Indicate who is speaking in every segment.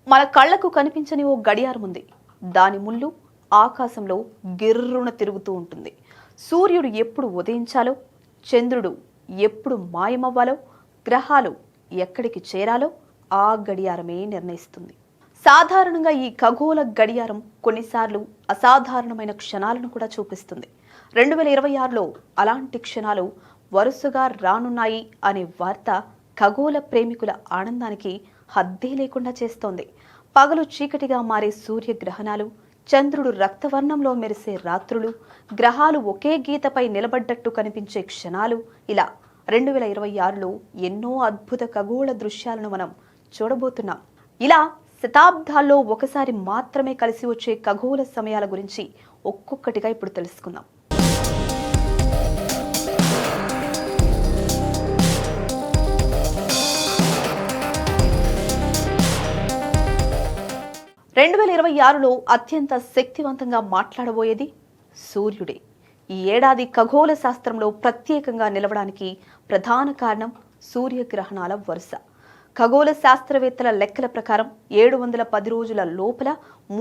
Speaker 1: మన కళ్లకు కనిపించని ఓ గడియారం ఉంది. దాని ముళ్ళు ఆకాశంలో గిర్రున తిరుగుతూ ఉంటుంది. సూర్యుడు ఎప్పుడు ఉదయించాలో, చంద్రుడు ఎప్పుడు మాయమవ్వాలో, గ్రహాలు ఎక్కడికి చేరాలో ఆ గడియారమే నిర్ణయిస్తుంది. సాధారణంగా ఈ ఖగోళ గడియారం కొన్నిసార్లు అసాధారణమైన క్షణాలను కూడా చూపిస్తుంది. 2026లో అలాంటి క్షణాలు వరుసగా రానున్నాయి అనే వార్త ఖగోళ ప్రేమికుల ఆనందానికి హద్దే లేకుండా చేస్తోంది. పగలు చీకటిగా మారే సూర్యగ్రహణాలు, చంద్రుడు రక్తవర్ణంలో మెరిసే రాత్రులు, గ్రహాలు ఒకే గీతపై నిలబడ్డట్టు కనిపించే క్షణాలు, ఇలా 2026లో ఎన్నో అద్భుత ఖగోళ దృశ్యాలను మనం చూడబోతున్నాం. ఇలా శతాబ్దాల్లో ఒకసారి మాత్రమే కలిసి వచ్చే ఖగోళ సమయాల గురించి ఒక్కొక్కటిగా ఇప్పుడు తెలుసుకుందాం. రెండు 2026లో అత్యంత శక్తివంతంగా మాట్లాడబోయేది సూర్యుడే. ఈ ఏడాది ఖగోళ శాస్త్రంలో ప్రత్యేకంగా నిలవడానికి ప్రధాన కారణం సూర్యగ్రహణాల వరుస. ఖగోళ శాస్త్రవేత్తల లెక్కల ప్రకారం 710 రోజుల లోపల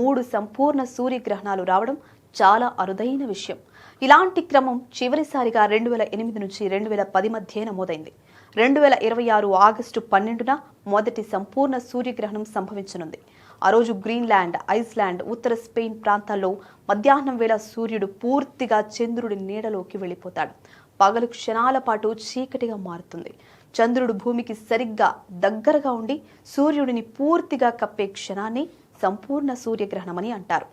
Speaker 1: 3 సంపూర్ణ సూర్యగ్రహణాలు రావడం చాలా అరుదైన విషయం. ఇలాంటి క్రమం చివరిసారిగా 2008 నుంచి 2010 మధ్య నమోదైంది. 2026 ఆగస్టు 12న మొదటి సంపూర్ణ సూర్యగ్రహణం సంభవించనుంది. ఆ రోజు గ్రీన్లాండ్, ఐస్లాండ్, ఉత్తర స్పెయిన్ ప్రాంతాల్లో మధ్యాహ్నం వేళ సూర్యుడు పూర్తిగా చంద్రుడి నీడలోకి వెళ్ళిపోతాడు. పగలు క్షణాల పాటు చీకటిగా మారుతుంది. చంద్రుడు భూమికి సరిగ్గా దగ్గరగా ఉండి సూర్యుడిని పూర్తిగా కప్పే క్షణాన్ని సంపూర్ణ సూర్యగ్రహణమని అంటారు.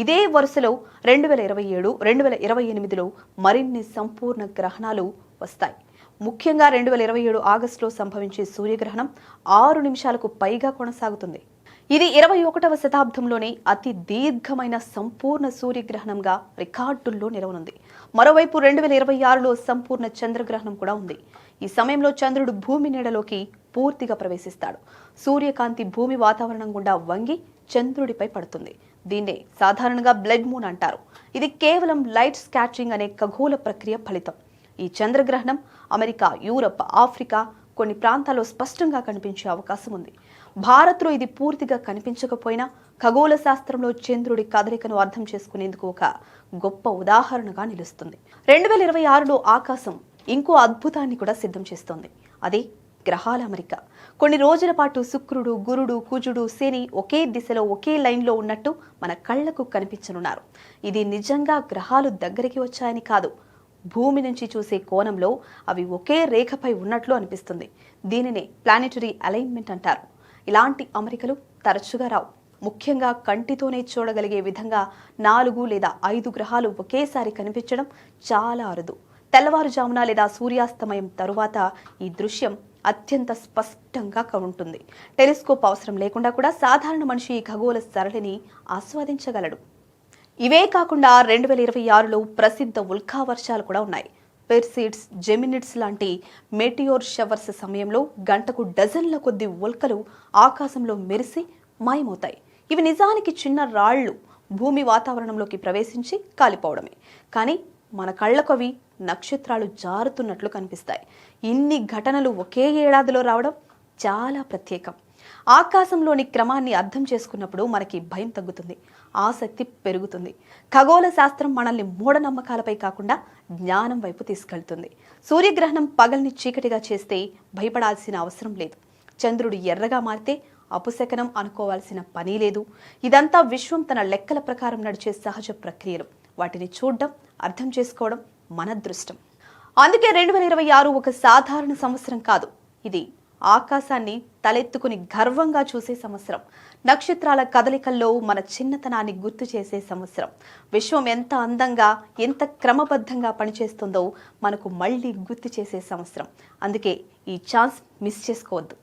Speaker 1: ఇదే వరుసలో 2027, 2028లో మరిన్ని సంపూర్ణ గ్రహణాలు వస్తాయి. ముఖ్యంగా 2027 ఆగస్టులో సంభవించే సూర్యగ్రహణం 6 నిమిషాలకు పైగా కొనసాగుతుంది. ఇది 21వ శతాబ్దంలోనే అతి దీర్ఘమైన సంపూర్ణ సూర్యగ్రహణంగా రికార్డుల్లో నిలవనుంది. మరోవైపు 2026లో సంపూర్ణ చంద్రగ్రహణం కూడా ఉంది. ఈ సమయంలో చంద్రుడు భూమి నీడలోకి పూర్తిగా ప్రవేశిస్తాడు. సూర్యకాంతి భూమి వాతావరణం గుండా వంగి చంద్రుడిపై పడుతుంది. దీన్నే సాధారణంగా బ్లడ్ మూన్ అంటారు. ఇది కేవలం లైట్ స్కాటరింగ్ అనే ఖగోళ ప్రక్రియ ఫలితం. ఈ చంద్రగ్రహణం అమెరికా, యూరప్, ఆఫ్రికా కొన్ని ప్రాంతాల్లో స్పష్టంగా కనిపించే అవకాశం ఉంది. భారత్లో ఇది పూర్తిగా కనిపించకపోయినా ఖగోళ శాస్త్రంలో చంద్రుడి కదలికను అర్థం చేసుకునేందుకు ఒక గొప్ప ఉదాహరణగా నిలుస్తుంది. 2026లో ఆకాశం ఇంకో అద్భుతాన్ని కూడా సిద్ధం చేస్తోంది. అదే గ్రహాల అమరిక. కొన్ని రోజుల పాటు శుక్రుడు, గురుడు, కుజుడు, శని ఒకే దిశలో ఒకే లైన్లో ఉన్నట్టు మన కళ్లకు కనిపించనున్నారు. ఇది నిజంగా గ్రహాలు దగ్గరికి వచ్చాయని కాదు, భూమి నుంచి చూసే కోణంలో అవి ఒకే రేఖపై ఉన్నట్లు అనిపిస్తుంది. దీనినే ప్లానెటరీ అలైన్మెంట్ అంటారు. ఇలాంటి అమరికలు తరచుగా రావు. ముఖ్యంగా కంటితోనే చూడగలిగే విధంగా 4 లేదా 5 గ్రహాలు ఒకేసారి కనిపించడం చాలా అరుదు. తెల్లవారుజామున లేదా సూర్యాస్తమయం తరువాత ఈ దృశ్యం అత్యంత స్పష్టంగా ఉంటుంది. టెలిస్కోప్ అవసరం లేకుండా కూడా సాధారణ మనిషి ఈ ఖగోళ సరళిని ఆస్వాదించగలడు. ఇవే కాకుండా 2026లో ప్రసిద్ధ ఉల్కా వర్షాలు కూడా ఉన్నాయి. పెర్సిడ్స్, జెమినిడ్స్ లాంటి మెటియోర్ షవర్స్ సమయంలో గంటకు డజన్ల కొద్ది ఉల్కలు ఆకాశంలో మెరిసి మాయమవుతాయి. ఇవి నిజానికి చిన్న రాళ్లు భూమి వాతావరణంలోకి ప్రవేశించి కాలిపోవడమే. కానీ మన కళ్లకు అవి నక్షత్రాలు జారుతున్నట్లు కనిపిస్తాయి. ఇన్ని ఘటనలు ఒకే ఏడాదిలో రావడం చాలా ప్రత్యేకం. ఆకాశంలోని క్రమాన్ని అర్థం చేసుకున్నప్పుడు మనకి భయం తగ్గుతుంది, ఆసక్తి పెరుగుతుంది. ఖగోళ శాస్త్రం మనల్ని మూఢనమ్మకాలపై కాకుండా జ్ఞానం వైపు తీసుకెళ్తుంది. సూర్యగ్రహణం పగల్ని చీకటిగా చేస్తే భయపడాల్సిన అవసరం లేదు. చంద్రుడు ఎర్రగా మారితే అపశకనం అనుకోవాల్సిన పని లేదు. ఇదంతా విశ్వం తన లెక్కల ప్రకారం నడిచే సహజ ప్రక్రియలు. వాటిని చూడడం, అర్థం చేసుకోవడం మన అదృష్టం. అందుకే 2026 ఒక సాధారణ సంవత్సరం కాదు. ఇది ఆకాశాన్ని తలెత్తుకుని గర్వంగా చూసే సంవత్సరం. నక్షత్రాల కదలికల్లో మన చిన్నతనాన్ని గుర్తు చేసే సంవత్సరం. విశ్వం ఎంత అందంగా, ఎంత క్రమబద్ధంగా పనిచేస్తుందో మనకు మళ్ళీ గుర్తు చేసే సంవత్సరం. అందుకే ఈ ఛాన్స్ మిస్ చేసుకోవద్దు.